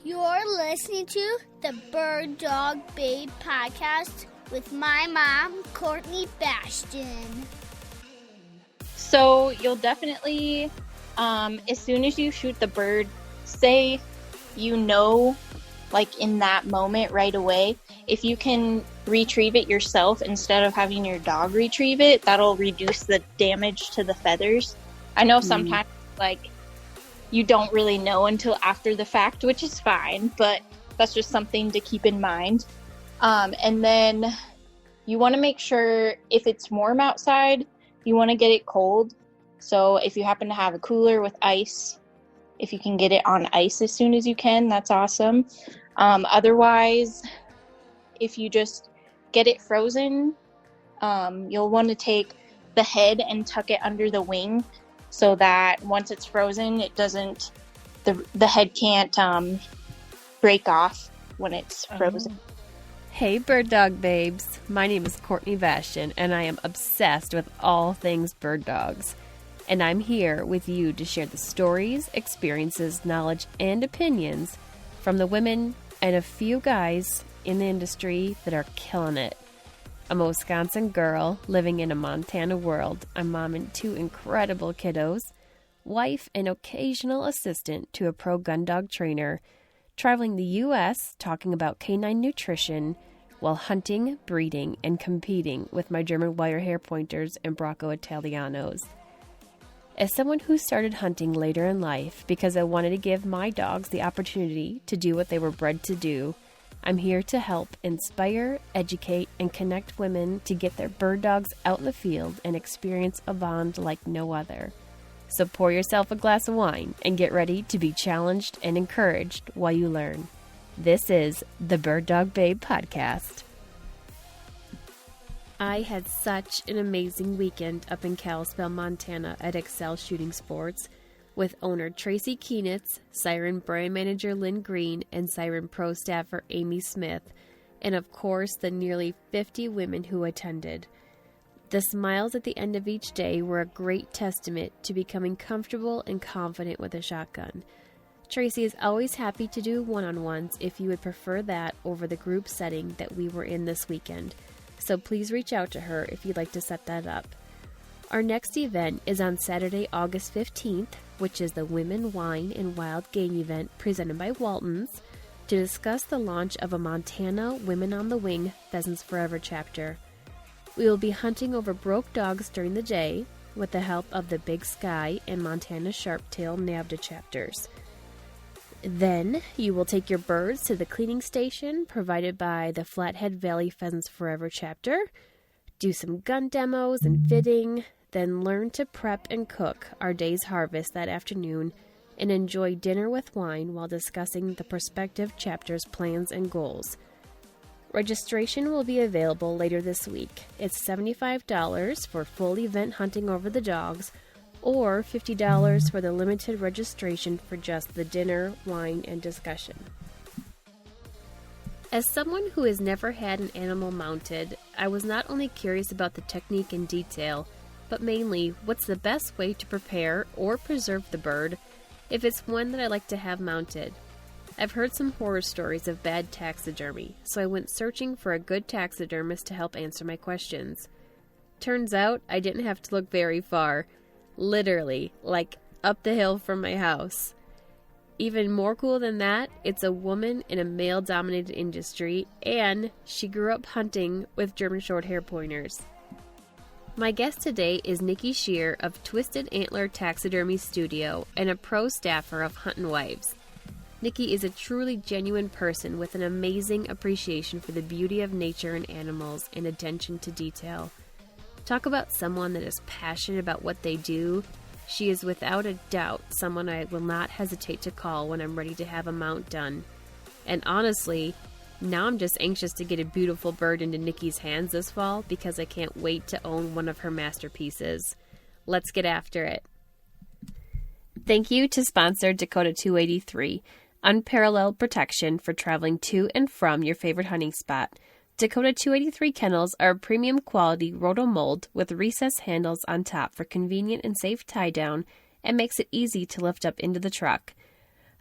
You're listening to the Bird Dog Babe podcast with my mom, Courtney Bastion. So you'll definitely, as soon as you shoot the bird, say like in that moment right away, if you can retrieve it yourself instead of having your dog retrieve it, that'll reduce the damage to the feathers. I know sometimes, like, you don't really know until after the fact, which is fine, but that's just something to keep in mind. And then you want to make sure if it's warm outside, you want to get it cold. So if you happen to have a cooler with ice, if you can get it on ice as soon as you can, that's awesome. Otherwise, if you just get it frozen, you'll want to take the head and tuck it under the wing, so that once it's frozen, it doesn't, the head can't break off when it's frozen. Hey, bird dog babes. My name is Courtney Bastion, and I am obsessed with all things bird dogs. And I'm here with you to share the stories, experiences, knowledge, and opinions from the women and a few guys in the industry that are killing it. I'm a Wisconsin girl living in a Montana world. I'm mom and two incredible kiddos, wife and occasional assistant to a pro gun dog trainer, traveling the U.S. talking about canine nutrition while hunting, breeding, and competing with my German wire hair pointers and Bracco Italianos. As someone who started hunting later in life because I wanted to give my dogs the opportunity to do what they were bred to do, I'm here to help inspire, educate, and connect women to get their bird dogs out in the field and experience a bond like no other. So pour yourself a glass of wine and get ready to be challenged and encouraged while you learn. This is the Bird Dog Babe podcast. I had such an amazing weekend up in Kalispell, Montana at Excel Shooting Sports, with owner Tracy Kienitz, Siren brand manager Lynn Green, and Siren pro staffer Amy Smith, and of course the nearly 50 women who attended. The smiles at the end of each day were a great testament to becoming comfortable and confident with a shotgun. Tracy is always happy to do one-on-ones if you would prefer that over the group setting that we were in this weekend, so please reach out to her if you'd like to set that up. Our next event is on Saturday, August 15th, which is the Women, Wine, and Wild Game event presented by Walton's, to discuss the launch of a Montana Women on the Wing Pheasants Forever chapter. We will be hunting over broke dogs during the day with the help of the Big Sky and Montana Sharptail NAVDA chapters. Then you will take your birds to the cleaning station provided by the Flathead Valley Pheasants Forever chapter, do some gun demos and fitting, then learn to prep and cook our day's harvest that afternoon, and enjoy dinner with wine while discussing the prospective chapter's plans and goals. Registration will be available later this week. It's $75 for full event hunting over the dogs, or $50 for the limited registration for just the dinner, wine, and discussion. As someone who has never had an animal mounted, I was not only curious about the technique and detail, but mainly what's the best way to prepare or preserve the bird if it's one that I like to have mounted. I've heard some horror stories of bad taxidermy, so I went searching for a good taxidermist to help answer my questions. Turns out I didn't have to look very far, literally, like up the hill from my house. Even more cool than that, it's a woman in a male-dominated industry, and she grew up hunting with German short-hair pointers. My guest today is Nikki Scheer of Twisted Antler Taxidermy Studio and a pro staffer of Huntin Wives. Nikki is a truly genuine person with an amazing appreciation for the beauty of nature and animals and attention to detail. Talk about someone that is passionate about what they do. She is without a doubt someone I will not hesitate to call when I'm ready to have a mount done. And honestly, now I'm just anxious to get a beautiful bird into Nikki's hands this fall because I can't wait to own one of her masterpieces. Let's get after it. Thank you to sponsor Dakota 283, unparalleled protection for traveling to and from your favorite hunting spot. Dakota 283 kennels are a premium quality roto-mold with recessed handles on top for convenient and safe tie-down and makes it easy to lift up into the truck.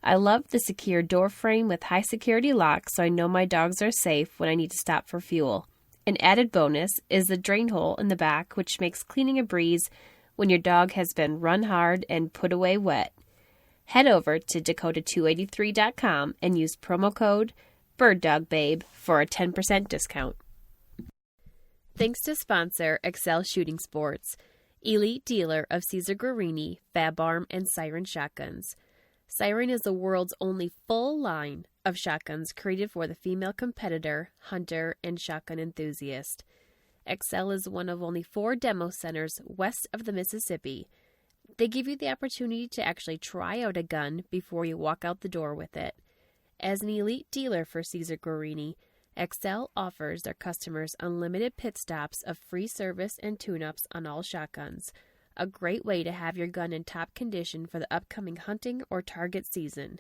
I love the secure door frame with high security locks so I know my dogs are safe when I need to stop for fuel. An added bonus is the drain hole in the back, which makes cleaning a breeze when your dog has been run hard and put away wet. Head over to Dakota283.com and use promo code BirdDogBabe for a 10% discount. Thanks to sponsor Excel Shooting Sports, elite dealer of Caesar Guarini, Fab Arm, and Siren shotguns. Siren is the world's only full line of shotguns created for the female competitor, hunter, and shotgun enthusiast. Excel is one of only 4 demo centers west of the Mississippi. They give you the opportunity to actually try out a gun before you walk out the door with it. As an elite dealer for Caesar Guarini, Excel offers their customers unlimited pit stops of free service and tune-ups on all shotguns, a great way to have your gun in top condition for the upcoming hunting or target season.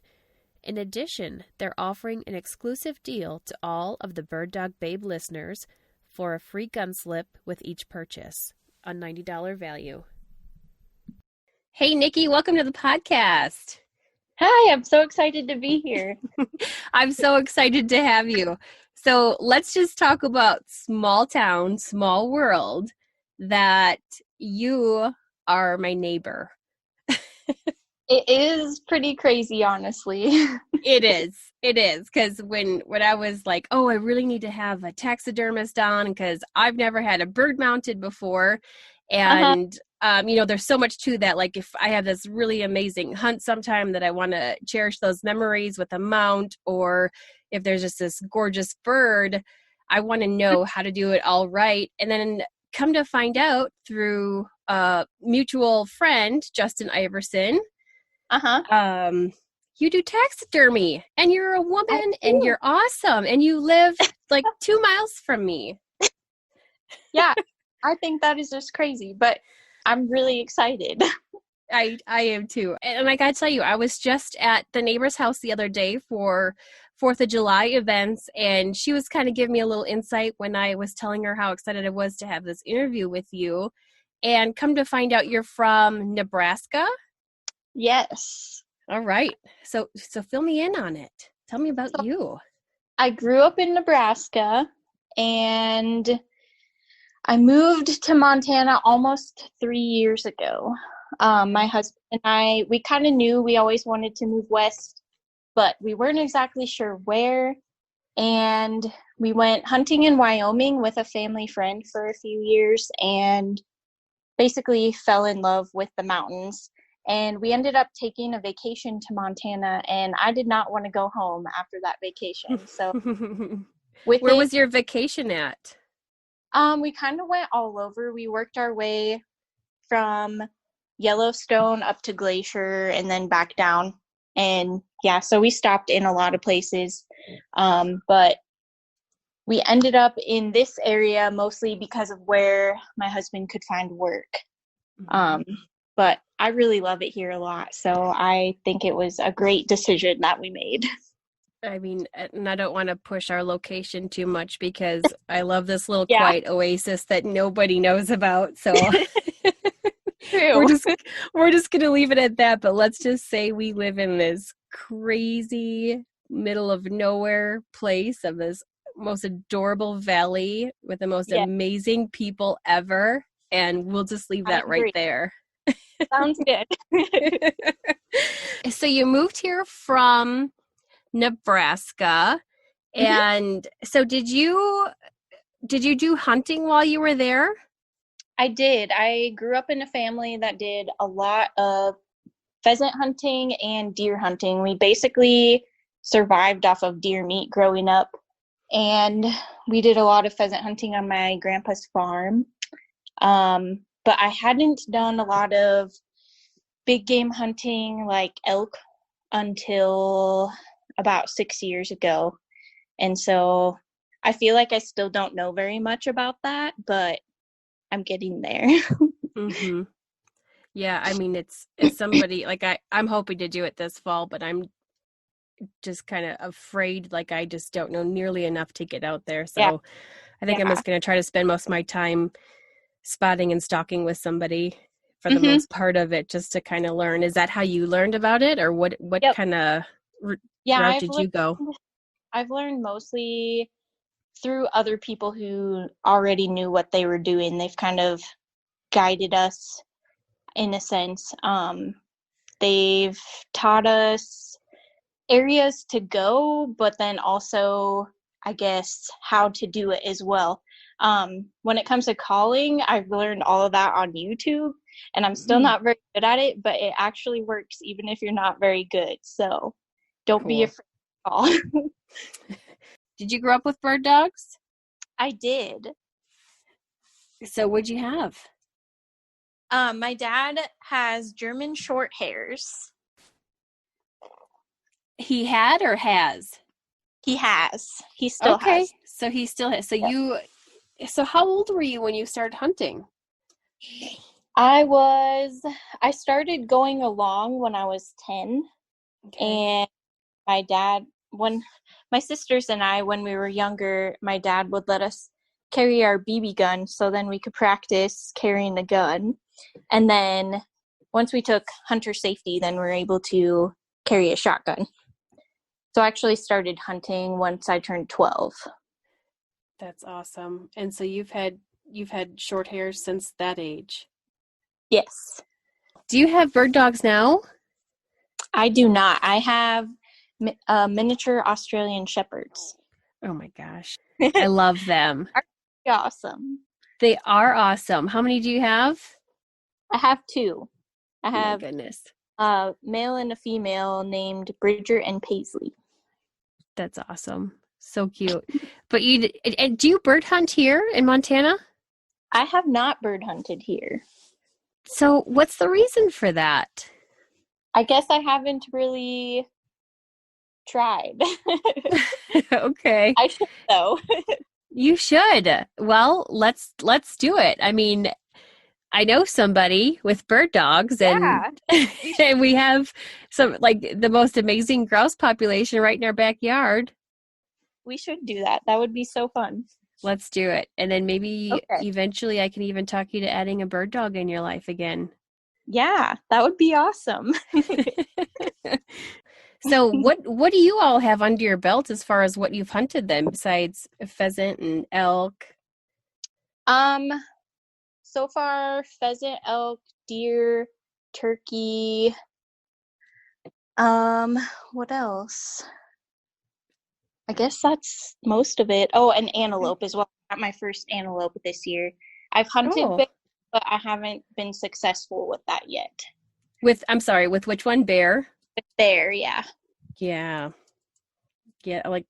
In addition, they're offering an exclusive deal to all of the Bird Dog Babe listeners for a free gun slip with each purchase, a $90 value. Hey, Nikki, welcome to the podcast. Hi, I'm so excited to be here. I'm so excited to have you. So let's just talk about small town, small world, that you are my neighbor. It is pretty crazy, honestly. It is. Because when I was like, oh, I really need to have a taxidermist on because I've never had a bird mounted before. And, there's so much to that. Like if I have this really amazing hunt sometime that I want to cherish those memories with a mount, or if there's just this gorgeous bird, I want to know how to do it all right. And then come to find out through a mutual friend, Justin Iverson, you do taxidermy and you're a woman and you're awesome and you live like 2 miles from me. Yeah, I think that is just crazy, but I'm really excited. I am too. And I gotta tell you, I was just at the neighbor's house the other day for 4th of July events, and she was kind of giving me a little insight when I was telling her how excited I was to have this interview with you. And come to find out you're from Nebraska? Yes. All right. So fill me in on it. Tell me about you. I grew up in Nebraska, and I moved to Montana almost 3 years ago. My husband and I, we kind of knew we always wanted to move west, but we weren't exactly sure where. And we went hunting in Wyoming with a family friend for a few years and basically fell in love with the mountains. And we ended up taking a vacation to Montana, and I did not want to go home after that vacation. So where was your vacation at? We kind of went all over. We worked our way from Yellowstone up to Glacier and then back down. And yeah, so we stopped in a lot of places. But we ended up in this area mostly because of where my husband could find work. But I really love it here a lot. So I think it was a great decision that we made. I mean, and I don't want to push our location too much because I love this little quiet oasis that nobody knows about. So True. we're just going to leave it at that. But let's just say we live in this crazy middle of nowhere place of this most adorable valley with the most amazing people ever. And we'll just leave that right there. Sounds good. So you moved here from Nebraska. And so did you do hunting while you were there? I did. I grew up in a family that did a lot of pheasant hunting and deer hunting. We basically survived off of deer meat growing up, and we did a lot of pheasant hunting on my grandpa's farm. But I hadn't done a lot of big game hunting like elk until about 6 years ago. And so I feel like I still don't know very much about that, but I'm getting there. Yeah, I mean, it's somebody like I'm hoping to do it this fall, but I'm just kind of afraid, like I just don't know nearly enough to get out there. So I think I'm just going to try to spend most of my time spotting and stalking with somebody for the most part of it, just to kind of learn. Is that how you learned about it, or what Yep. kind of Yeah, route did you go? I've learned mostly through other people who already knew what they were doing. They've kind of guided us in a sense. They've taught us areas to go, but then also, I guess, how to do it as well. When it comes to calling, I've learned all of that on YouTube, and I'm still not very good at it, but it actually works even if you're not very good. So don't be afraid to call. Did you grow up with bird dogs? I did. So what'd you have? My dad has German short hairs. He had or has? He has. He still has. So he still has. So so how old were you when you started hunting? I started going along when I was 10. And when my sisters and I, when we were younger, my dad would let us carry our BB gun so then we could practice carrying the gun. And then once we took hunter safety, then we were able to carry a shotgun. So I actually started hunting once I turned 12. That's awesome. And so you've had short hairs since that age? Yes. Do you have bird dogs now? I do not. I have miniature Australian Shepherds. Oh my gosh. I love them. They're awesome. They are awesome. How many do you have? I have 2. I have my goodness. a male and a female named Bridger and Paisley. That's awesome. So cute. But do you bird hunt here in Montana? I have not bird hunted here. So what's the reason for that? I guess I haven't really tried. Okay. I should though. You should. Well, let's do it. I mean, I know somebody with bird dogs, and and we have some the most amazing grouse population right in our backyard. We should do that. That would be so fun. Let's do it. And then maybe eventually I can even talk you to adding a bird dog in your life again. Yeah, that would be awesome. So what do you all have under your belt as far as what you've hunted then, besides pheasant and elk? So far, pheasant, elk, deer, turkey. What else? I guess that's most of it. Oh, and antelope as well. I got my first antelope this year. I've hunted bear, but I haven't been successful with that yet. With which one? Bear? With bear, yeah. Yeah. Yeah, like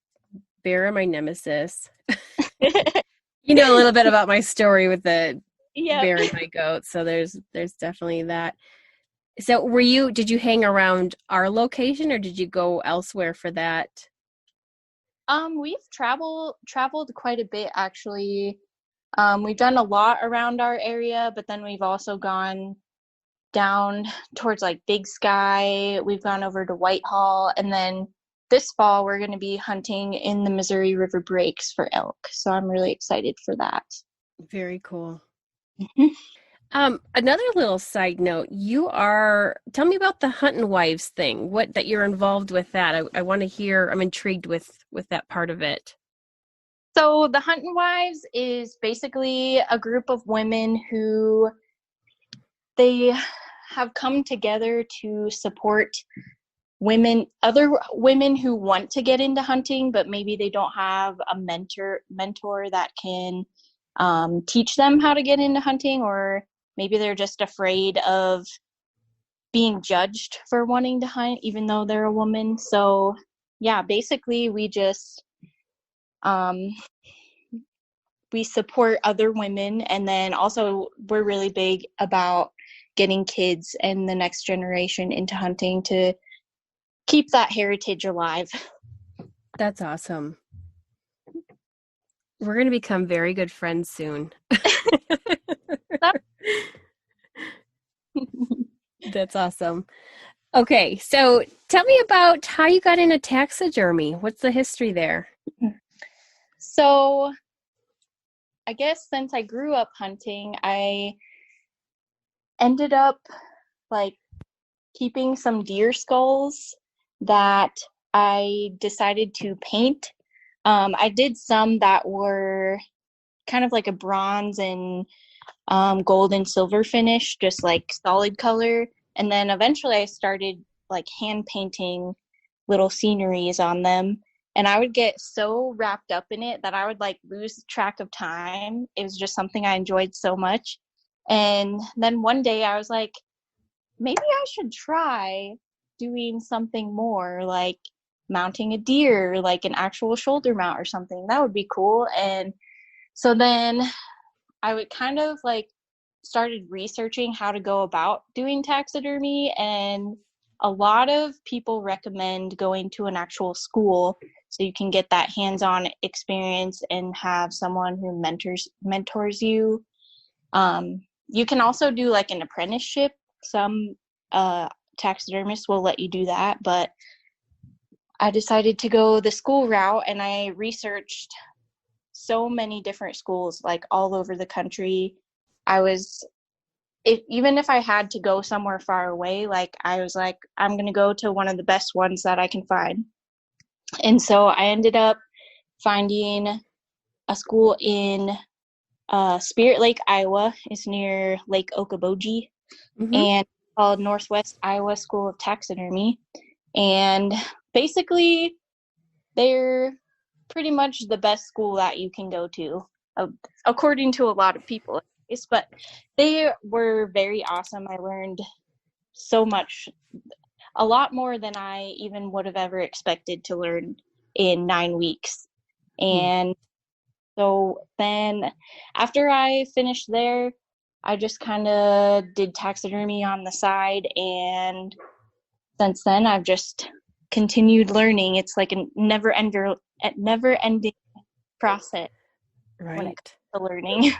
bear are my nemesis. You know a little bit about my story with the bear and my goat, so there's definitely that. So did you hang around our location or did you go elsewhere for that? We've traveled quite a bit actually. We've done a lot around our area, but then we've also gone down towards Big Sky. We've gone over to Whitehall, and then this fall we're going to be hunting in the Missouri River Breaks for elk. So I'm really excited for that. Very cool. Another little side note, tell me about the Huntin Wives thing, that you're involved with that. I want to hear, I'm intrigued with that part of it. So the Huntin Wives is basically a group of women who they have come together to support other women who want to get into hunting, but maybe they don't have a mentor that can teach them how to get into hunting, or maybe they're just afraid of being judged for wanting to hunt, even though they're a woman. So yeah, basically we just, we support other women. And then also we're really big about getting kids and the next generation into hunting to keep that heritage alive. That's awesome. We're going to become very good friends soon. That's awesome. Okay, so tell me about how you got into taxidermy. What's the history there? So, I guess since I grew up hunting, ended up like keeping some deer skulls that I decided to paint. I did some that were kind of like a bronze and gold and silver finish, just like solid color. And then eventually I started like hand painting little sceneries on them. And I would get so wrapped up in it that I would like lose track of time. It was just something I enjoyed so much. And then one day I was like, maybe I should try doing something more like mounting a deer, like an actual shoulder mount or something. That would be cool. And so then I would kind of like started researching how to go about doing taxidermy, and a lot of people recommend going to an actual school so you can get that hands-on experience and have someone who mentors you. You can also do like an apprenticeship. Some taxidermists will let you do that, but I decided to go the school route, and I researched so many different schools like all over the country. Even if I had to go somewhere far away, like I was like, I'm going to go to one of the best ones that I can find. And so I ended up finding a school in Spirit Lake, Iowa. It's near Lake Okoboji, and called Northwest Iowa School of Taxidermy. And basically, they're pretty much the best school that you can go to, according to a lot of people. But they were very awesome. I learned so much, a lot more than I even would have ever expected to learn in 9 weeks. And so then after I finished there, I just kind of did taxidermy on the side. And since then, I've just continued learning. It's like a never-ending process when it comes to learning.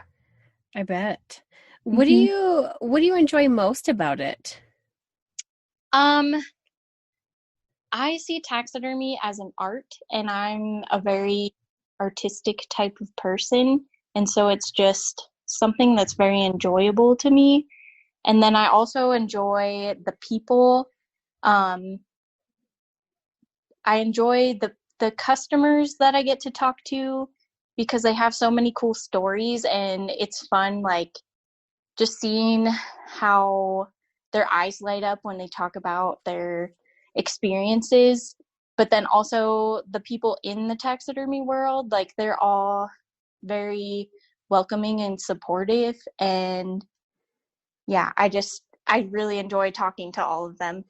I bet. What do you enjoy most about it? I see taxidermy as an art, and I'm a very artistic type of person, and so it's just something that's very enjoyable to me. And then I also enjoy the people. I enjoy the customers that I get to talk to, because they have so many cool stories, and it's fun, like just seeing how their eyes light up when they talk about their experiences. But then also the people in the taxidermy world, like they're all very welcoming and supportive. And yeah, I really enjoy talking to all of them.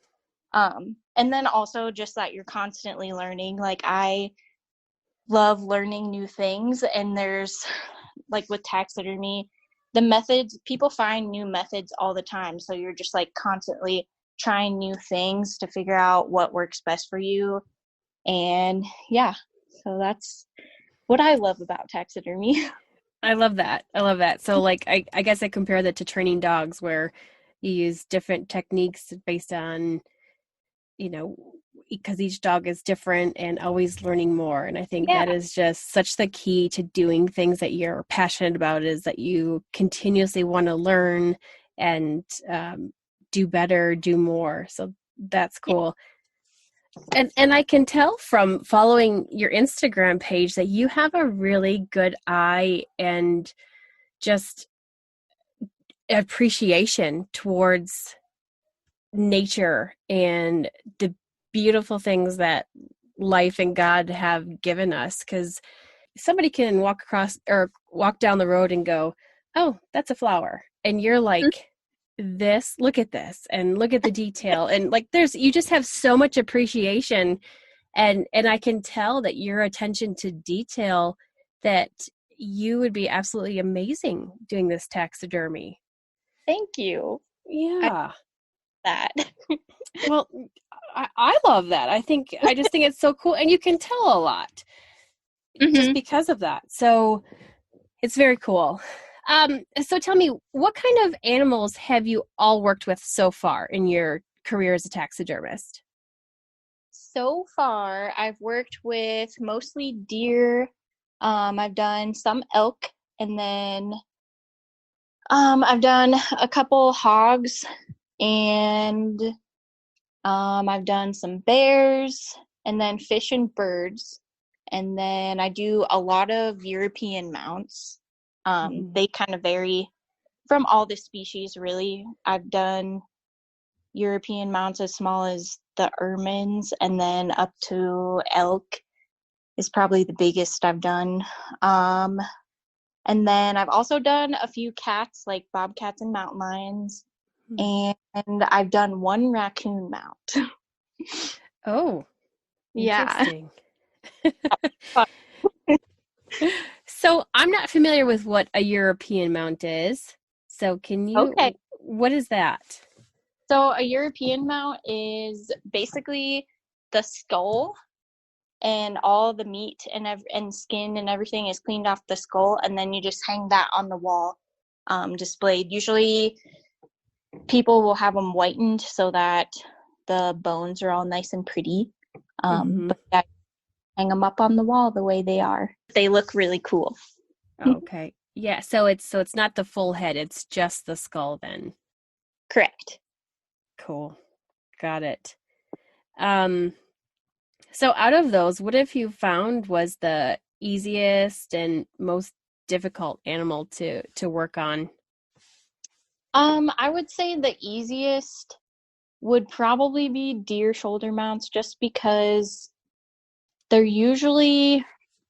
And then also just that you're constantly learning. Like I love learning new things, and there's like with taxidermy, the methods, people find new methods all the time, so you're just like constantly trying new things to figure out what works best for you. And yeah, so that's what I love about taxidermy. I love that. So like I guess I compare that to training dogs, where you use different techniques based on, because each dog is different and always learning more. And I think that is just such the key to doing things that you're passionate about, is that you continuously want to learn and do better, do more. So that's cool. And I can tell from following your Instagram page that you have a really good eye and just appreciation towards nature and the beautiful things that life and God have given us. Because somebody can walk down the road and go, oh, that's a flower. And you're like, look at this and look at the detail. And like, you just have so much appreciation. And I can tell that your attention to detail, that you would be absolutely amazing doing this taxidermy. Thank you. Yeah. That. Well, I love that. I just think it's so cool. And you can tell a lot just because of that. So it's very cool. So tell me, what kind of animals have you all worked with so far in your career as a taxidermist? So far, I've worked with mostly deer. I've done some elk, and then I've done a couple hogs, and I've done some bears, and then fish and birds. And then I do a lot of European mounts. They kind of vary from all the species, really. I've done European mounts as small as the ermines, and then up to elk is probably the biggest I've done. And then I've also done a few cats, like bobcats and mountain lions. And I've done one raccoon mount. Oh, Yeah. interesting. So I'm not familiar with what a European mount is. So can you, Okay. what is that? So a European mount is basically the skull, and all the meat and skin and everything is cleaned off the skull, and then you just hang that on the wall, displayed. Usually people will have them whitened so that the bones are all nice and pretty. But yeah, hang them up on the wall the way they are. They look really cool. Okay. Yeah, so it's not the full head, it's just the skull then. Correct. Cool. Got it. So out of those, what have you found was the easiest and most difficult animal to work on? I would say the easiest would probably be deer shoulder mounts, just because they're usually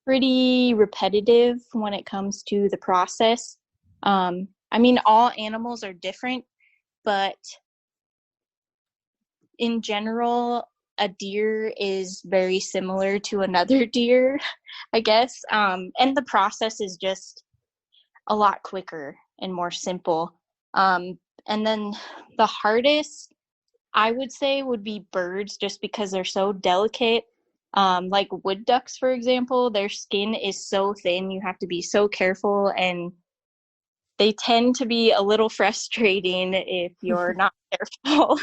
pretty repetitive when it comes to the process. I mean, all animals are different, but in general, a deer is very similar to another deer, I guess. And the process is just a lot quicker and more simple. And then the hardest, I would say, would be birds, just because they're so delicate. Like wood ducks, for example, their skin is so thin, you have to be so careful, and they tend to be a little frustrating if you're not careful.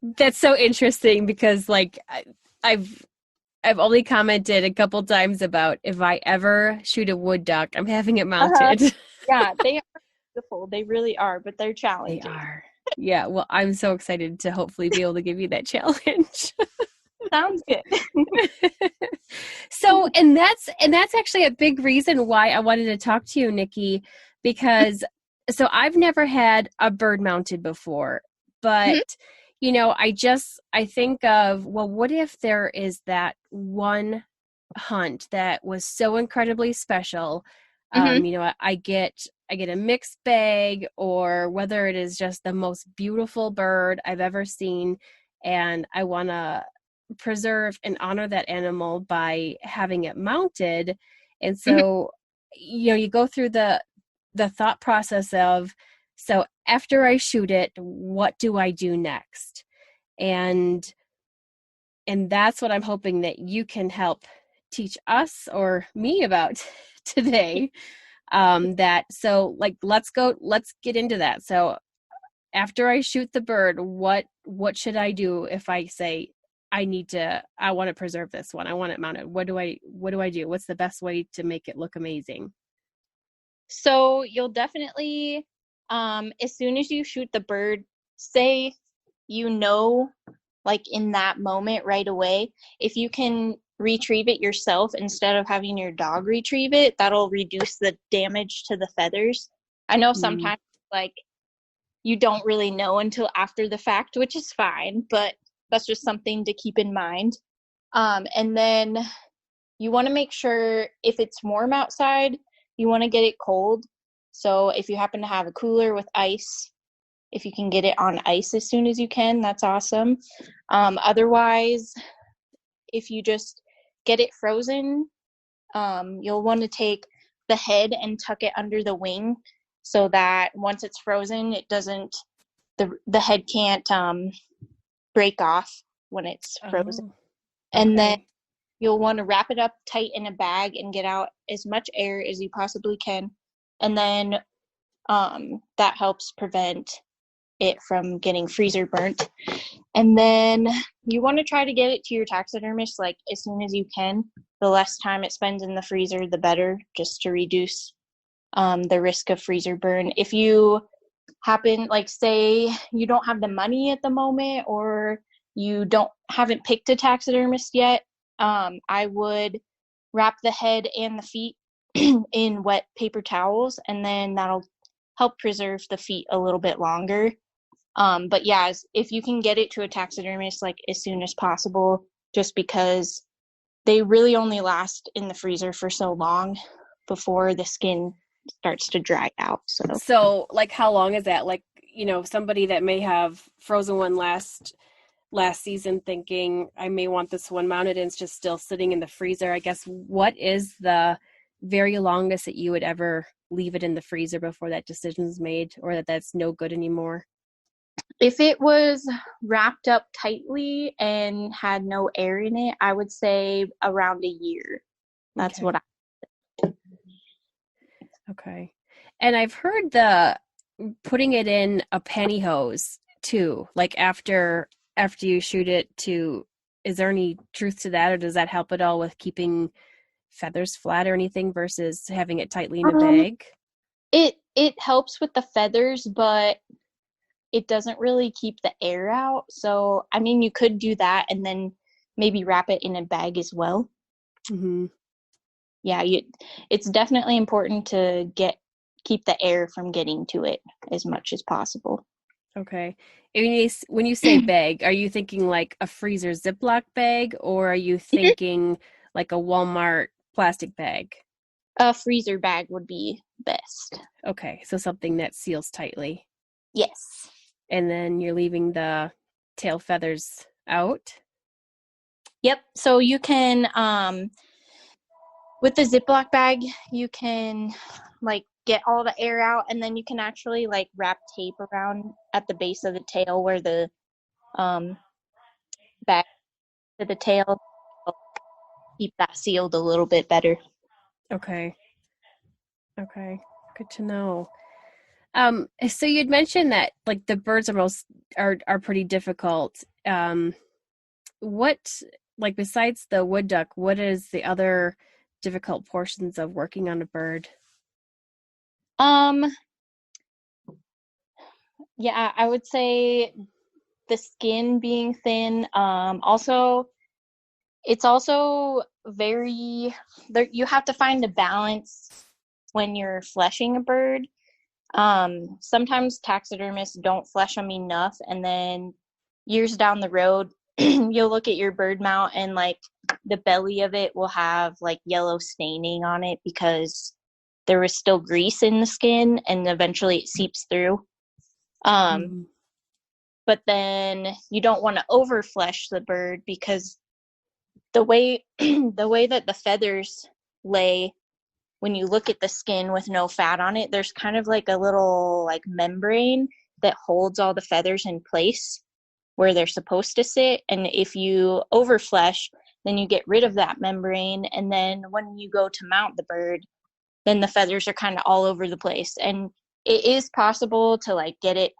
That's so interesting because like I've only commented a couple times about if I ever shoot a wood duck, I'm having it mounted. Yeah, they are beautiful. They really are, but they're challenging. They are. Yeah, well, I'm so excited to hopefully be able to give you that challenge. Sounds good. So, and that's actually a big reason why I wanted to talk to you, Nikki, because so I've never had a bird mounted before, but you know, I think of, well, what if there is that one hunt that was so incredibly special? You know, I get a mixed bag, or whether it is just the most beautiful bird I've ever seen, and I want to preserve and honor that animal by having it mounted. And so, you know, you go through the thought process of, so after I shoot it, what do I do next? And that's what I'm hoping that you can help teach us or me about today. That, so like, let's get into that. So after I shoot the bird, what should I do if I say I want to preserve this one, I want it mounted? What do I do? What's the best way to make it look amazing? So you'll definitely, as soon as you shoot the bird, say, you know, like in that moment right away, if you can retrieve it yourself instead of having your dog retrieve it, that'll reduce the damage to the feathers. I know sometimes like you don't really know until after the fact, which is fine, but that's just something to keep in mind. And then you want to make sure, if it's warm outside, you want to get it cold. So if you happen to have a cooler with ice, if you can get it on ice as soon as you can, that's awesome. Otherwise, if you just get it frozen, you'll want to take the head and tuck it under the wing, so that once it's frozen, it doesn't, the head can't break off when it's frozen. And then you'll want to wrap it up tight in a bag and get out as much air as you possibly can. And then that helps prevent it from getting freezer burnt. And then you want to try to get it to your taxidermist like as soon as you can. The less time it spends in the freezer, the better, just to reduce the risk of freezer burn. If you happen, like say you don't have the money at the moment, or you haven't picked a taxidermist yet, I would wrap the head and the feet in wet paper towels, and then that'll help preserve the feet a little bit longer. But yeah, if you can get it to a taxidermist like as soon as possible, just because they really only last in the freezer for so long before the skin starts to dry out. So like how long is that? Like, somebody that may have frozen one last season thinking I may want this one mounted and it's just still sitting in the freezer. I guess, what is the very longest that you would ever leave it in the freezer before that decision's made, or that's no good anymore? If it was wrapped up tightly and had no air in it, I would say around a year. That's what I. Okay. And I've heard the putting it in a pantyhose too, like after you shoot it too. Is there any truth to that, or does that help at all with keeping feathers flat or anything versus having it tightly in a bag? It helps with the feathers, but it doesn't really keep the air out. So, I mean, you could do that and then maybe wrap it in a bag as well. Mm-hmm. Yeah, it's definitely important to keep the air from getting to it as much as possible. Okay. When you say bag, are you thinking like a freezer Ziploc bag, or are you thinking like a Walmart plastic bag? A freezer bag would be best. Okay, so something that seals tightly. Yes. And then you're leaving the tail feathers out? Yep. So you can, with the Ziploc bag, you can like get all the air out, and then you can actually like wrap tape around at the base of the tail where the back to the tail, keep that sealed a little bit better. Okay. Good to know. So you'd mentioned that like the birds are pretty difficult. What, like besides the wood duck, what is the other difficult portions of working on a bird? Yeah, I would say the skin being thin. It's also very there. You have to find a balance when you're fleshing a bird. Sometimes taxidermists don't flesh them enough, and then years down the road, you'll look at your bird mount and like the belly of it will have like yellow staining on it because there was still grease in the skin, and eventually it seeps through. But then you don't want to overflesh the bird because the way that the feathers lay, when you look at the skin with no fat on it, there's kind of like a little like membrane that holds all the feathers in place where they're supposed to sit. And if you overflesh, then you get rid of that membrane, and then when you go to mount the bird, then the feathers are kind of all over the place. And it is possible to like get it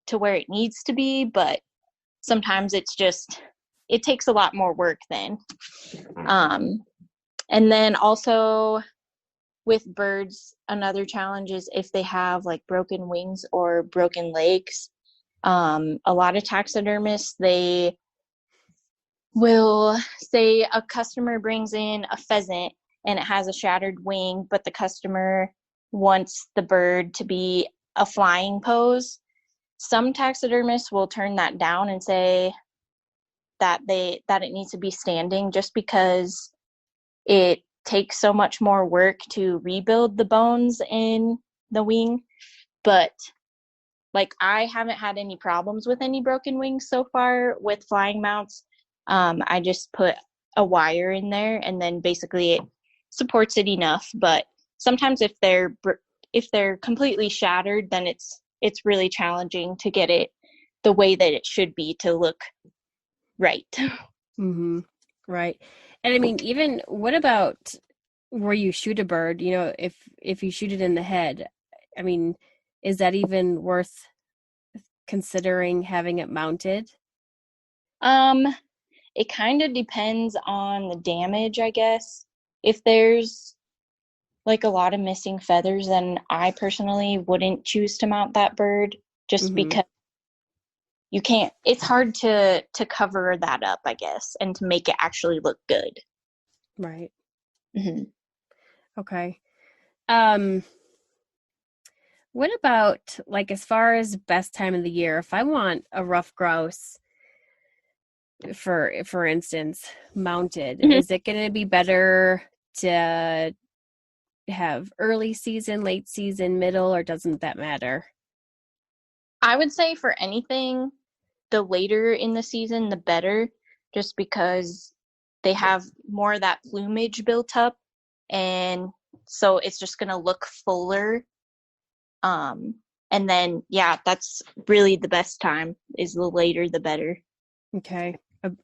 to where it needs to be, but sometimes it takes a lot more work then. And then also with birds, another challenge is if they have like broken wings or broken legs. A lot of taxidermists, they will say a customer brings in a pheasant and it has a shattered wing, but the customer wants the bird to be a flying pose. Some taxidermists will turn that down and say that it needs to be standing, just because it takes so much more work to rebuild the bones in the wing. But like, I haven't had any problems with any broken wings so far with flying mounts. I just put a wire in there, and then basically it supports it enough. But sometimes if they're completely shattered, then it's really challenging to get it the way that it should be to look right. Mm-hmm. Right. And I mean, even what about where you shoot a bird? If you shoot it in the head, I mean, is that even worth considering having it mounted? It kind of depends on the damage, I guess. If there's like a lot of missing feathers, then I personally wouldn't choose to mount that bird just because you can't, it's hard to cover that up, I guess, and to make it actually look good. Right. Mm-hmm. Okay. What about, like, as far as best time of the year, if I want a ruffed grouse, for instance, mounted, Mm-hmm. is it going to be better to have early season, late season, middle, or doesn't that matter? I would say for anything, the later in the season, the better, just because they have more of that plumage built up, and so it's just going to look fuller. And then, yeah, that's really the best time, is the later the better. Okay.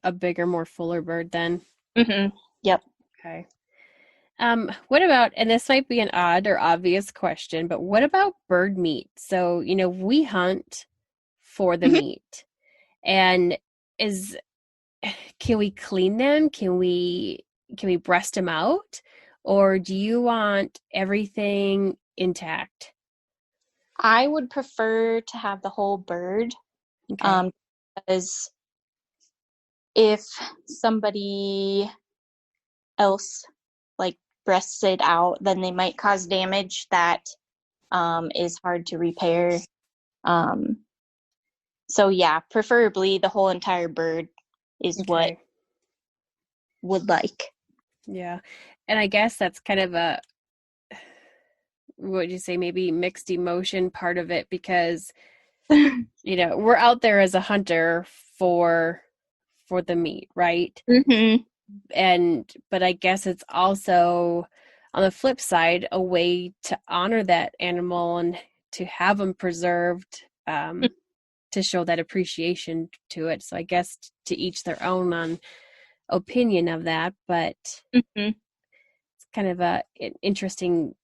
A bigger, more fuller bird then. Mm-hmm. Yep. Okay. What about, and this might be an odd or obvious question, but what about bird meat? So, we hunt for the Mm-hmm. meat, and can we clean them? Can we breast them out, or do you want everything intact? I would prefer to have the whole bird, Okay. because if somebody else like breasts it out, then they might cause damage that is hard to repair. So yeah, preferably the whole entire bird is what Okay. would like. Yeah. And I guess that's kind of a, what would you say, maybe mixed emotion part of it, because we're out there as a hunter for the meat, right? Mm-hmm. But I guess it's also, on the flip side, a way to honor that animal and to have them preserved, to show that appreciation to it. So I guess to each their own on opinion of that, but Mm-hmm. it's kind of an interesting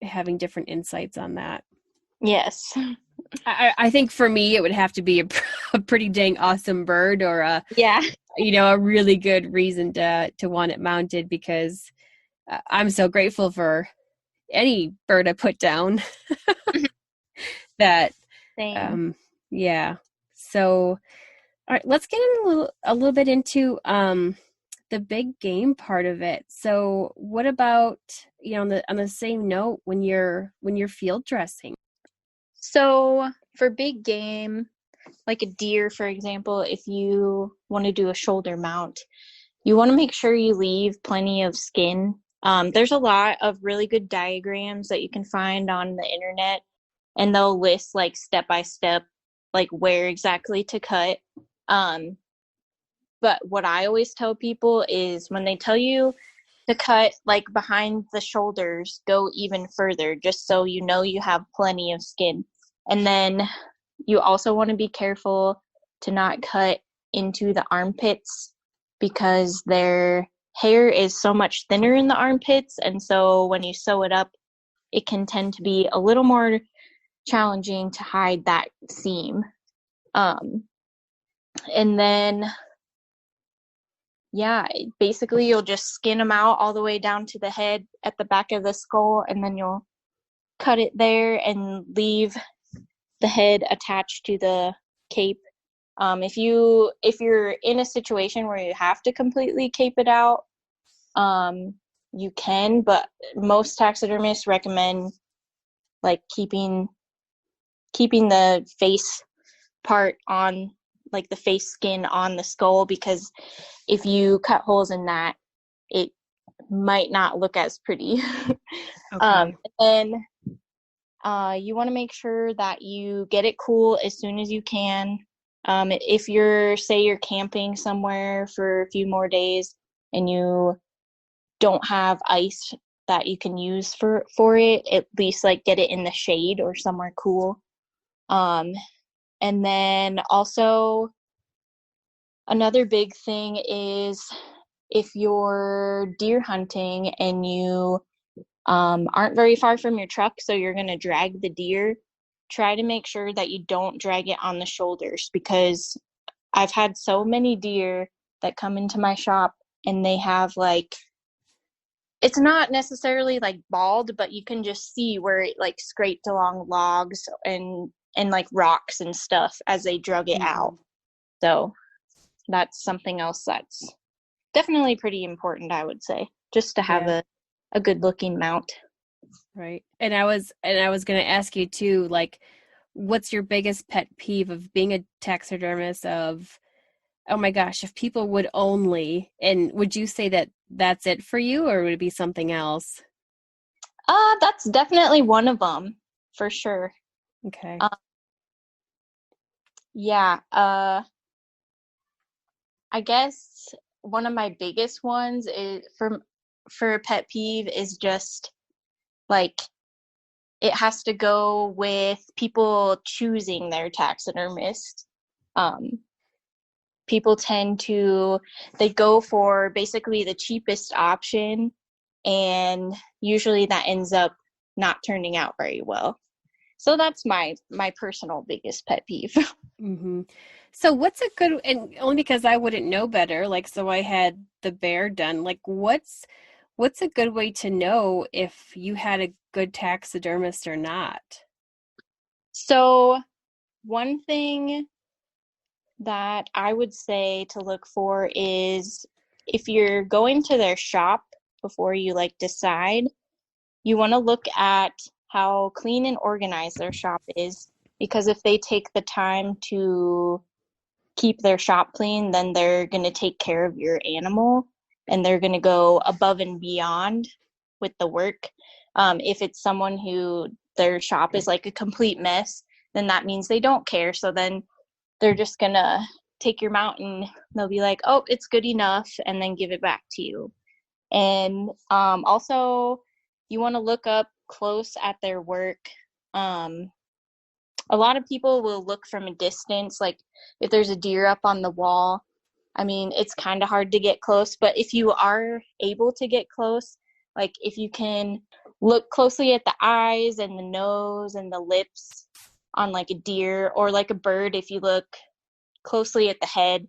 having different insights on that. Yes. I think for me, it would have to be a pretty dang awesome bird, or Yeah. a really good reason to want it mounted, because I'm so grateful for any bird I put down. That, Same. yeah. So, all right, let's get a little bit into the big game part of it. So, what about, on the same note, when you're field dressing? So for big game, like a deer, for example, if you want to do a shoulder mount, you want to make sure you leave plenty of skin. There's a lot of really good diagrams that you can find on the internet, and they'll list like step by step, like where exactly to cut. But what I always tell people is, when they tell you to cut like behind the shoulders, go even further, just so you know you have plenty of skin. And then you also want to be careful to not cut into the armpits, because their hair is so much thinner in the armpits, and so when you sew it up, it can tend to be a little more challenging to hide that seam. And then, yeah, basically you'll just skin them out all the way down to the head at the back of the skull, and then you'll cut it there and leave the head attached to the cape. If you're in a situation where you have to completely cape it out, you can, but most taxidermists recommend like keeping the face part on, like the face skin on the skull, because if you cut holes in that, it might not look as pretty. Okay. And you want to make sure that you get it cool as soon as you can. If you're camping somewhere for a few more days and you don't have ice that you can use for it, at least like get it in the shade or somewhere cool. And then also, another big thing is, if you're deer hunting and you aren't very far from your truck, so you're going to drag the deer, try to make sure that you don't drag it on the shoulders, because I've had so many deer that come into my shop and they have like it's not necessarily like bald, but you can just see where it like scraped along logs and like rocks and stuff as they drug it out. So that's something else that's definitely pretty important, I would say, just to have a good looking mount. Right. And I was going to ask you too, like, what's your biggest pet peeve of being a taxidermist of, oh my gosh, if people would only, and would you say that that's it for you, or would it be something else? That's definitely one of them for sure. Okay. Yeah. I guess one of my biggest ones is for a pet peeve is just like it has to go with people choosing their taxidermist. People tend to, they go for basically the cheapest option, and usually that ends up not turning out very well. So that's my personal biggest pet peeve. Mm-hmm. So what's a good, and only because I wouldn't know better, like, so I had the bear done, like, what's a good way to know if you had a good taxidermist or not? So one thing that I would say to look for is if you're going to their shop before you like decide, you want to look at how clean and organized their shop is, because if they take the time to keep their shop clean, then they're going to take care of your animal and they're going to go above and beyond with the work. If it's someone who their shop is like a complete mess, then that means they don't care. So then they're just going to take your mount and they'll be like, oh, it's good enough, and then give it back to you. And also, you want to look up close at their work. A lot of people will look from a distance, like if there's a deer up on the wall. I mean, it's kind of hard to get close, but if you are able to get close, like if you can look closely at the eyes and the nose and the lips on like a deer, or like a bird, if you look closely at the head,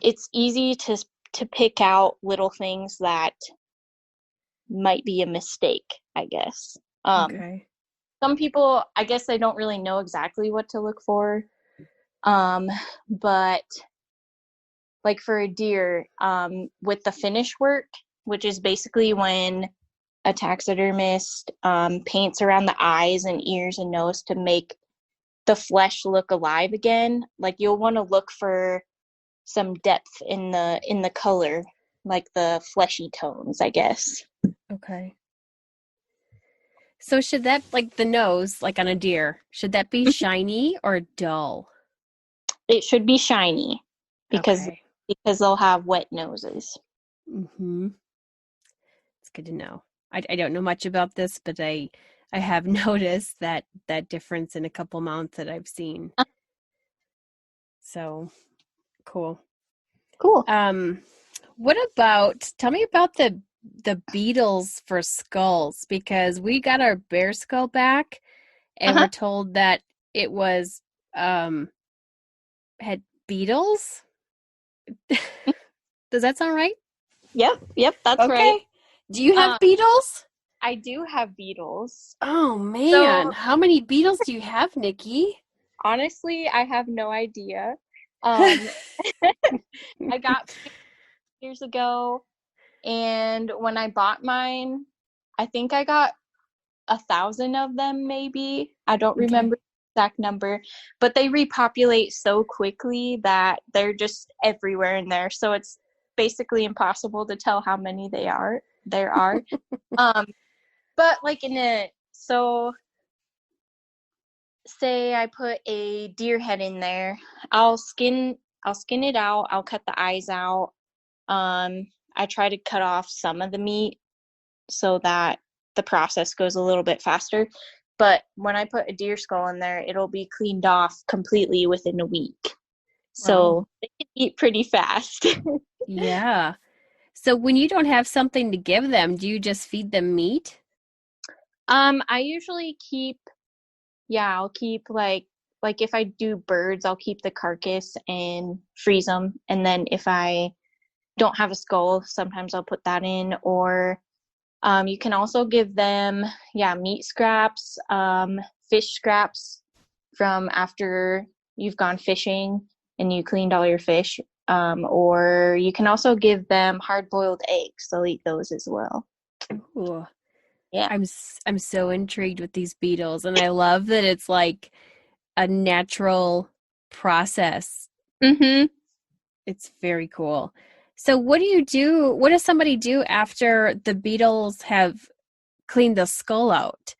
it's easy to pick out little things that might be a mistake, I guess. Okay. Some people, I guess they don't really know exactly what to look for. But like for a deer, with the finish work, which is basically when a taxidermist paints around the eyes and ears and nose to make the flesh look alive again, like you'll want to look for some depth in the color, like the fleshy tones, I guess. Okay. So should that, like the nose, like on a deer, should that be shiny or dull? It should be shiny because Okay. they'll have wet noses. Mm-hmm. It's good to know. I don't know much about this, but I have noticed that difference in a couple mounts that I've seen. So cool. Cool. What about, tell me about the Beetles for skulls, because we got our bear skull back and we're told that it was had beetles. Does that sound right? Yep, that's Okay. right. Do you have beetles? I do have beetles. Oh man, So, how many beetles do you have, Nikki? honestly, I have no idea. I got years ago, and when I bought mine, I think I got 1,000 of them, maybe. I don't remember the exact number, but they repopulate so quickly that they're just everywhere in there. So it's basically impossible to tell how many there are. But like so say I put a deer head in there, I'll skin it out, I'll cut the eyes out. I try to cut off some of the meat so that the process goes a little bit faster. But when I put a deer skull in there, it'll be cleaned off completely within a week. So they can eat pretty fast. Yeah. So when you don't have something to give them, do you just feed them meat? I usually I'll keep like if I do birds, I'll keep the carcass and freeze them. And then if I don't have a skull, sometimes I'll put that in, or You can also give them, meat scraps, fish scraps from after you've gone fishing and you cleaned all your fish. Or you can also give them hard-boiled eggs. They'll eat those as well. Ooh. Yeah. I'm so intrigued with these beetles, and I love that it's like a natural process. Mm-hmm. It's very cool. So what do you do? What does somebody do after the beetles have cleaned the skull out?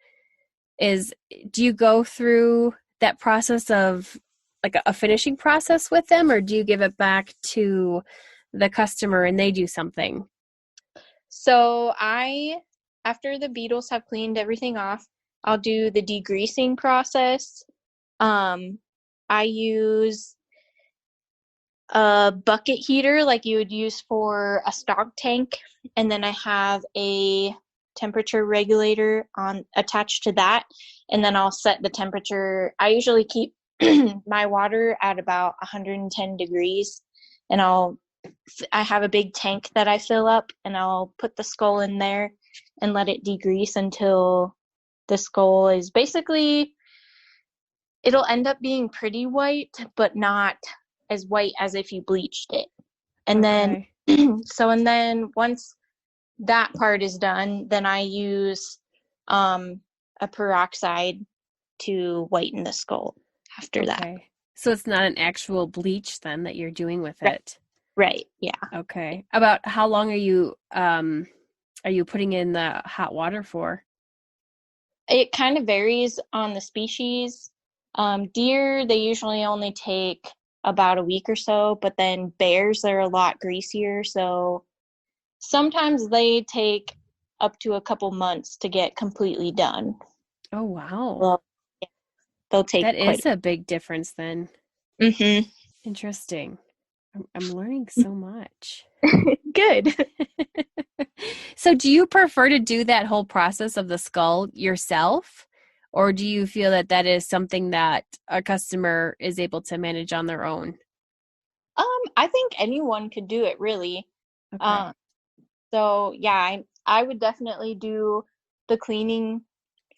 Do you go through that process of like a finishing process with them, or do you give it back to the customer and they do something? So after the beetles have cleaned everything off, I'll do the degreasing process. I use a bucket heater like you would use for a stock tank, and then I have a temperature regulator attached to that, and then I'll set the temperature. I usually keep my water at about 110 degrees, and I have a big tank that I fill up, and I'll put the skull in there and let it degrease until the skull is basically, it'll end up being pretty white, but not as white as if you bleached it. And Okay. then once that part is done, then I use a peroxide to whiten the skull after that. So it's not an actual bleach then that you're doing with Right. it. Right, yeah. Okay. About how long are you putting in the hot water for? It kind of varies on the species. Deer, they usually only take about a week or so, but then bears, they're a lot greasier, so sometimes they take up to a couple months to get completely done. Oh, wow. Well, yeah, they'll take That quite is a big difference then. Mm-hmm. Interesting. I'm learning so much. Good. So do you prefer to do that whole process of the skull yourself? Or do you feel that that is something that a customer is able to manage on their own? I think anyone could do it, really. Okay. So yeah, I would definitely do the cleaning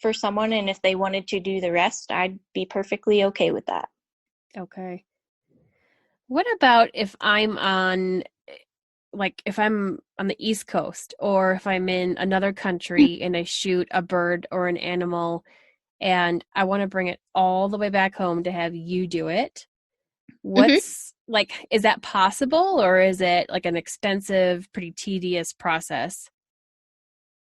for someone, and if they wanted to do the rest, I'd be perfectly okay with that. Okay. What about if I'm on the East Coast, or if I'm in another country and I shoot a bird or an animal and I want to bring it all the way back home to have you do it? Is that possible, or is it like an expensive, pretty tedious process?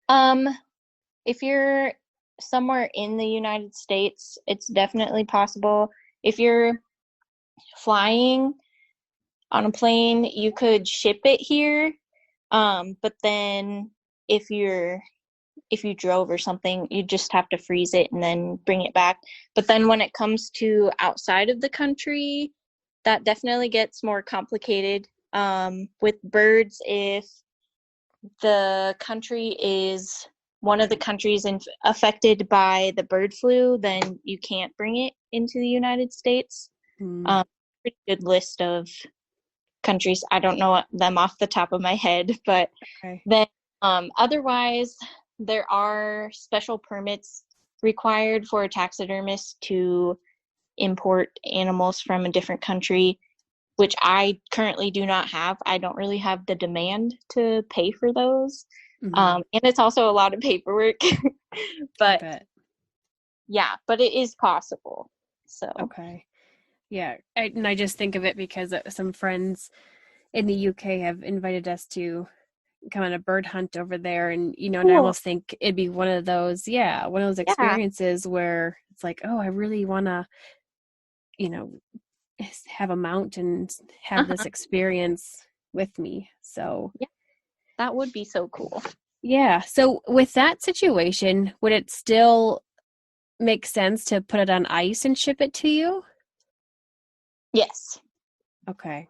If you're somewhere in the United States, it's definitely possible. If you're flying on a plane, you could ship it here. But then if you drove or something, you just have to freeze it and then bring it back. But then when it comes to outside of the country, that definitely gets more complicated. With birds, if the country is one of the countries affected by the bird flu, then you can't bring it into the United States. Pretty good list of countries. I don't know them off the top of my head, but Okay. then otherwise, there are special permits required for a taxidermist to import animals from a different country, which I currently do not have. I don't really have the demand to pay for those. And it's also a lot of paperwork. But yeah, but it is possible. So Okay. Yeah. I just think of it because some friends in the UK have invited us to come on a bird hunt over there, and and I almost think it'd be one of those experiences where it's like, oh, I really want to have a mount and have this experience with me. So yeah, that would be so cool. Yeah. So with that situation, would it still make sense to put it on ice and ship it to you? Yes. Okay.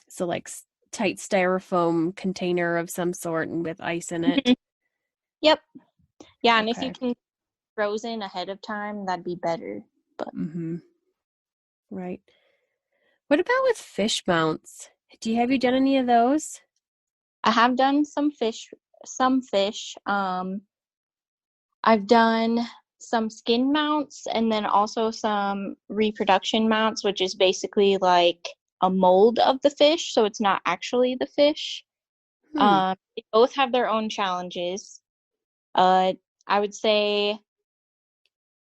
So like tight styrofoam container of some sort and with ice in it. Yep. Yeah, and if you can frozen ahead of time, that'd be better. But Right. What about with fish mounts? Have you done any of those? I have done some fish some fish. I've done some skin mounts and then also some reproduction mounts, which is basically like a mold of the fish, so it's not actually the fish. They both have their own challenges. I would say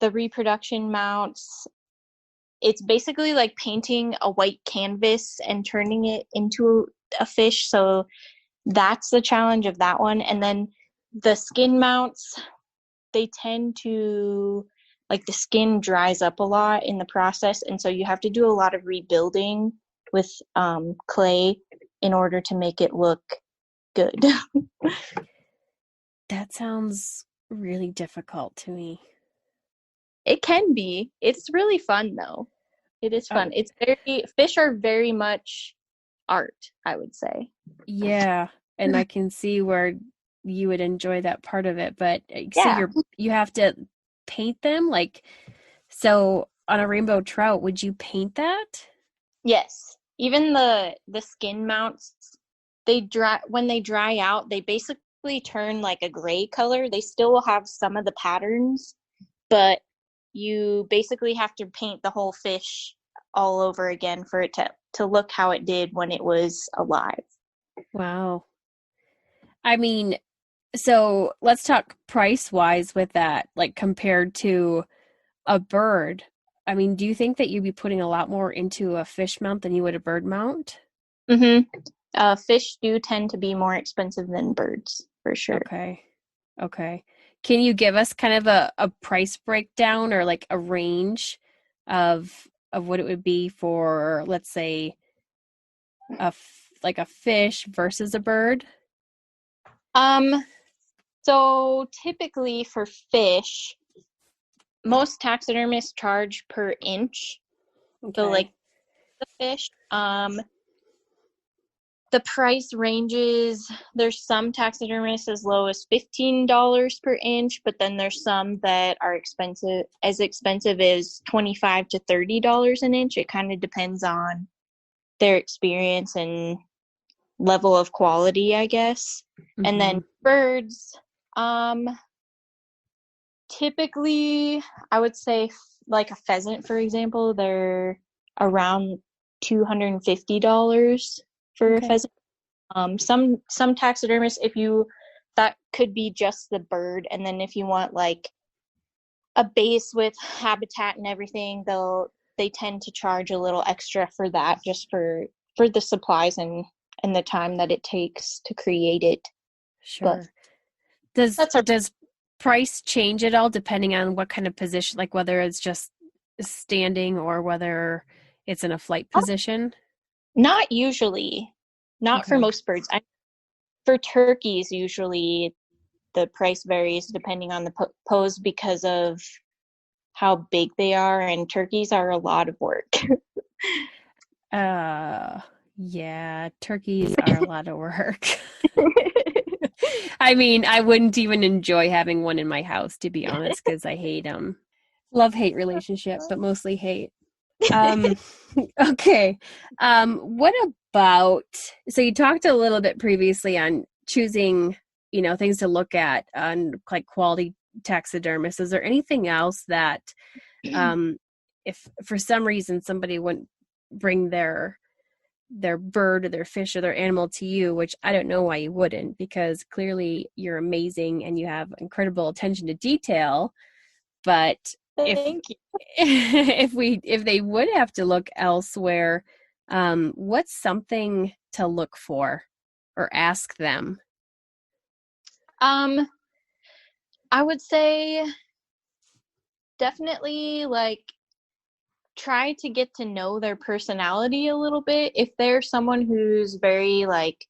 the reproduction mounts, it's basically like painting a white canvas and turning it into a fish, so that's the challenge of that one. And then the skin mounts, they tend to, like, the skin dries up a lot in the process, and so you have to do a lot of rebuilding with clay in order to make it look good. That sounds really difficult to me. It can be. It's really fun, though. It is fun. Fish are very much art, I would say. Yeah, and I can see where you would enjoy that part of it, but so you have to paint them, like, so on a rainbow trout, would you paint that? Yes. Even the skin mounts, when they dry out, they basically turn like a gray color. They still will have some of the patterns, but you basically have to paint the whole fish all over again for it to look how it did when it was alive. Wow. I mean, so let's talk price-wise with that, like compared to a bird. I mean, do you think that you'd be putting a lot more into a fish mount than you would a bird mount? Mm-hmm. Fish do tend to be more expensive than birds, for sure. Okay. Can you give us kind of a price breakdown or like a range of what it would be for, let's say, like a fish versus a bird? So typically for fish, most taxidermists charge per inch. Okay. So like the fish, the price ranges, there's some taxidermists as low as $15 per inch, but then there's some that are expensive as $25 to $30 an inch. It kind of depends on their experience and level of quality, I guess. Mm-hmm. And then birds, typically I would say like a pheasant, for example, they're around $250 for a pheasant. Some taxidermists, that could be just the bird, and then if you want like a base with habitat and everything, they tend to charge a little extra for that, just for the supplies and the time that it takes to create it. Sure. But does price change at all depending on what kind of position, like whether it's just standing or whether it's in a flight position? Not usually. Not for most birds. For turkeys, usually the price varies depending on the pose because of how big they are, and turkeys are a lot of work. Yeah, turkeys are a lot of work. I mean, I wouldn't even enjoy having one in my house, to be honest, because I hate them. Love-hate relationship, but mostly hate. Okay. What about, so you talked a little bit previously on choosing, things to look at on like quality taxidermists. Is there anything else that, if for some reason somebody wouldn't bring their bird or their fish or their animal to you, which I don't know why you wouldn't, because clearly you're amazing and you have incredible attention to detail, but Thank you. if they would have to look elsewhere, what's something to look for or ask them? I would say definitely like try to get to know their personality a little bit. If they're someone who's very like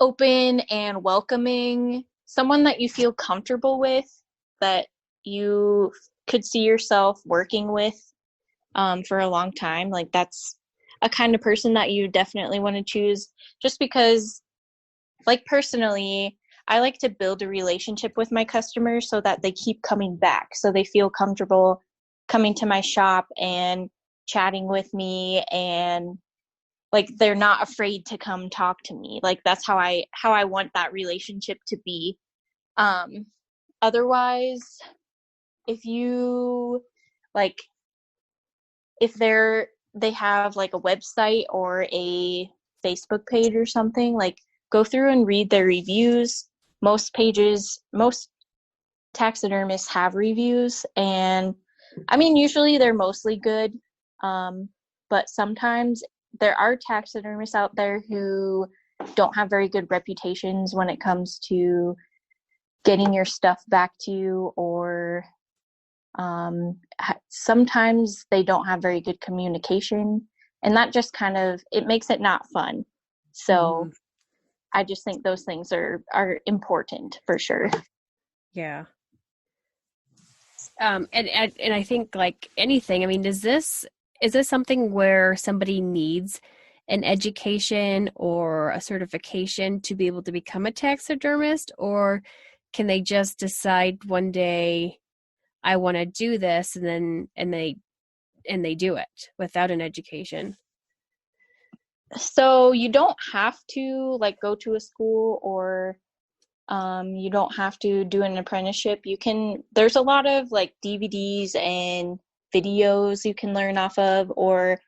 open and welcoming, someone that you feel comfortable with, that you could see yourself working with for a long time, like that's a kind of person that you definitely want to choose, just because, like, personally, I like to build a relationship with my customers so that they keep coming back, so they feel comfortable coming to my shop and chatting with me and like they're not afraid to come talk to me. Like that's how I want that relationship to be. Otherwise, if you like, if they have like a website or a Facebook page or something, like go through and read their reviews. Most taxidermists have reviews, and I mean, usually they're mostly good. But sometimes there are taxidermists out there who don't have very good reputations when it comes to getting your stuff back to you, or sometimes they don't have very good communication, and that just kind of, it makes it not fun. So I just think those things are important for sure. Yeah. And I think like anything, I mean, is this something where somebody needs an education or a certification to be able to become a taxidermist, or can they just decide one day, I want to do this, and they do it without an education? So you don't have to like go to a school, or you don't have to do an apprenticeship. There's a lot of like DVDs and videos you can learn off of, or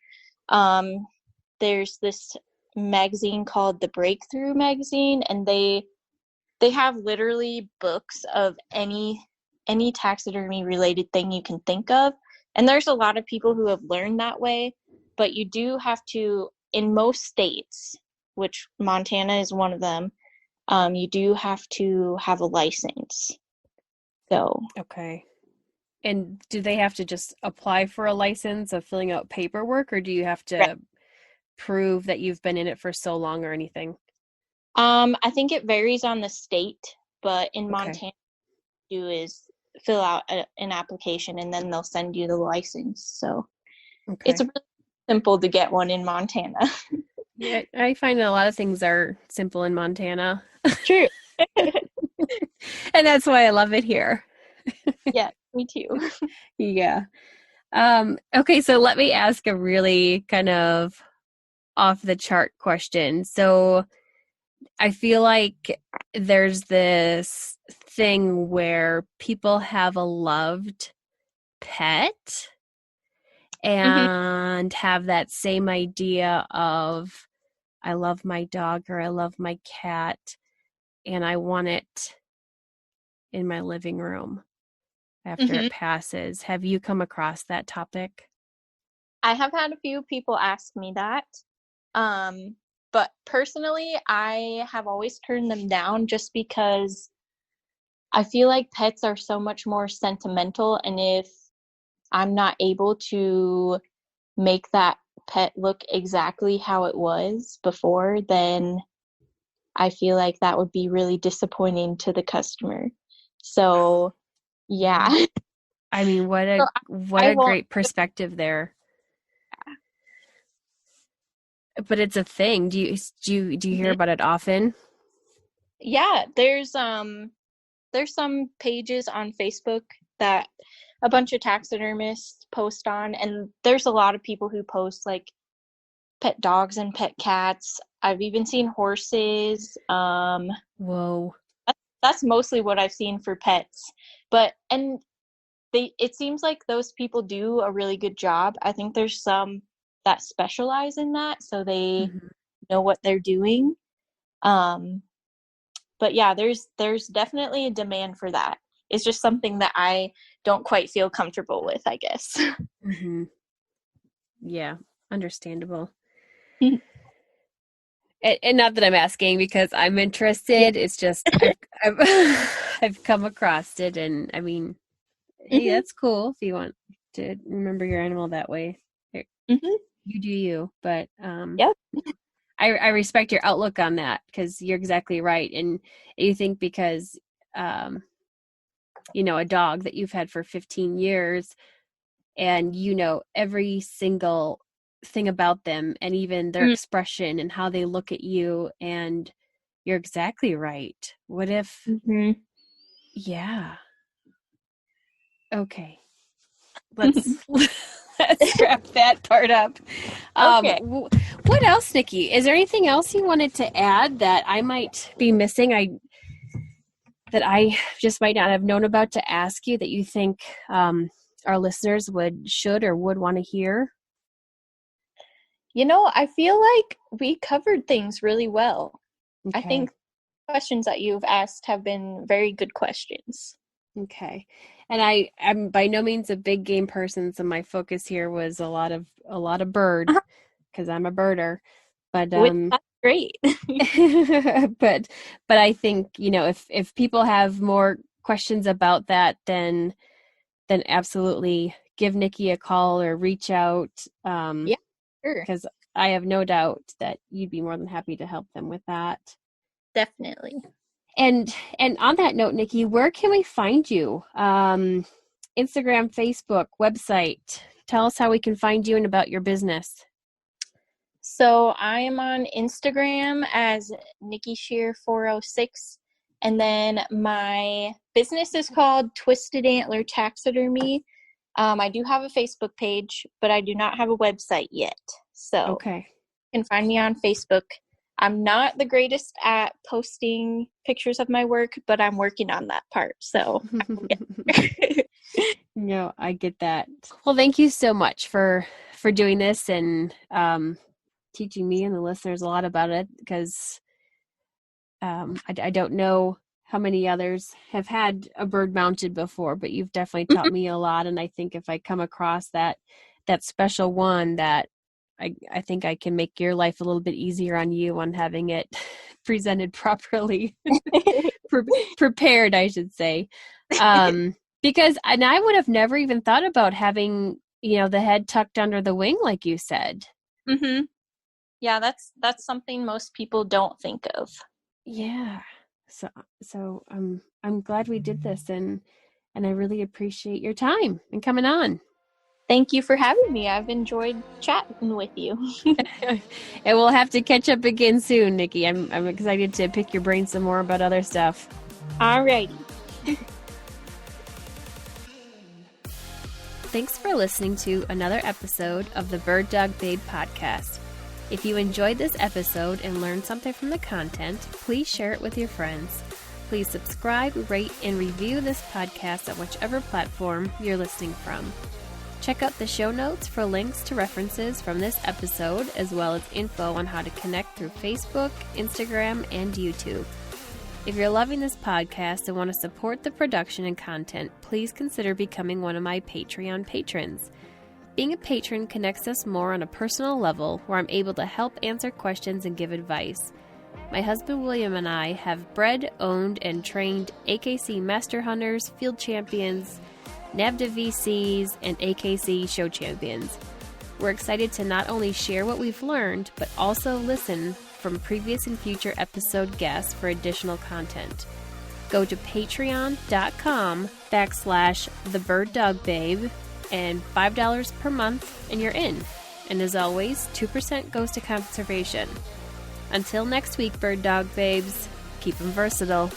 there's this magazine called the Breakthrough magazine, and they have literally books of any taxidermy related thing you can think of. And there's a lot of people who have learned that way, but you do have to, in most states, which Montana is one of them, you do have to have a license. So Okay. And do they have to just apply for a license of filling out paperwork, or do you have to prove that you've been in it for so long or anything? I think it varies on the state, but in Montana, what you do is fill out an application, and then they'll send you the license. So it's really simple to get one in Montana. Yeah, I find that a lot of things are simple in Montana. True. And that's why I love it here. Yeah, me too. Yeah. Okay, so let me ask a really kind of off the chart question. So I feel like there's this thing where people have a loved pet and have that same idea of, I love my dog or I love my cat and I want it in my living room after it passes. Have you come across that topic? I have had a few people ask me that. But personally, I have always turned them down just because I feel like pets are so much more sentimental. And if I'm not able to make that pet look exactly how it was before, then I feel like that would be really disappointing to the customer. So, yeah. I mean, what a great perspective there. But it's a thing. Do you hear about it often? Yeah, there's some pages on Facebook that a bunch of taxidermists post on, and there's a lot of people who post like pet dogs and pet cats. I've even seen horses. Whoa. That's mostly what I've seen for pets. It seems like those people do a really good job. I think there's some that specialize in that, so they know what they're doing. But yeah, there's definitely a demand for that. It's just something that I don't quite feel comfortable with, I guess. Yeah, understandable. And not that I'm asking because I'm interested. It's just I've come across it, and I mean, hey, that's cool if you want to remember your animal that way. You do you, but Yep. I respect your outlook on that because you're exactly right. And you think because, a dog that you've had for 15 years and every single thing about them and even their expression and how they look at you, and you're exactly right. What if, yeah. Okay. Let's scrap that part up. Okay. What else, Nikki? Is there anything else you wanted to add that I might be missing? That I just might not have known about to ask you that you think our listeners should or would want to hear? I feel like we covered things really well. Okay. I think questions that you've asked have been very good questions. Okay. And I'm by no means a big game person, so my focus here was a lot of bird because I'm a birder. But That's great. but I think, if people have more questions about that, then absolutely give Nikki a call or reach out. Yeah, sure. Because I have no doubt that you'd be more than happy to help them with that. Definitely. And on that note, Nikki, where can we find you? Instagram, Facebook, website. Tell us how we can find you and about your business. So I am on Instagram as Nikki Scheer 406. And then my business is called Twisted Antler Taxidermy. I do have a Facebook page, but I do not have a website yet. So okay. You can find me on Facebook. I'm not the greatest at posting pictures of my work, but I'm working on that part. So No, I get that. Well, thank you so much for doing this and teaching me and the listeners a lot about it, because I don't know how many others have had a bird mounted before, but you've definitely taught me a lot. And I think if I come across that special one, that I think I can make your life a little bit easier on you on having it presented properly, prepared, I should say. Because I would have never even thought about having, the head tucked under the wing, like you said. Mm-hmm. Yeah, that's something most people don't think of. Yeah. So I'm glad we did this, and I really appreciate your time and coming on. Thank you for having me. I've enjoyed chatting with you. And we'll have to catch up again soon, Nikki. I'm excited to pick your brain some more about other stuff. Alrighty. Thanks for listening to another episode of the Bird Dog Babe podcast. If you enjoyed this episode and learned something from the content, please share it with your friends. Please subscribe, rate, and review this podcast on whichever platform you're listening from. Check out the show notes for links to references from this episode, as well as info on how to connect through Facebook, Instagram, and YouTube. If you're loving this podcast and want to support the production and content, please consider becoming one of my Patreon patrons. Being a patron connects us more on a personal level, where I'm able to help answer questions and give advice. My husband William and I have bred, owned, and trained AKC Master Hunters, Field Champions, NAVDA VCs, and AKC Show Champions. We're excited to not only share what we've learned, but also listen from previous and future episode guests for additional content. Go to patreon.com/thebirddogbabe and $5 per month and you're in. And as always, 2% goes to conservation. Until next week, bird dog babes, keep them versatile.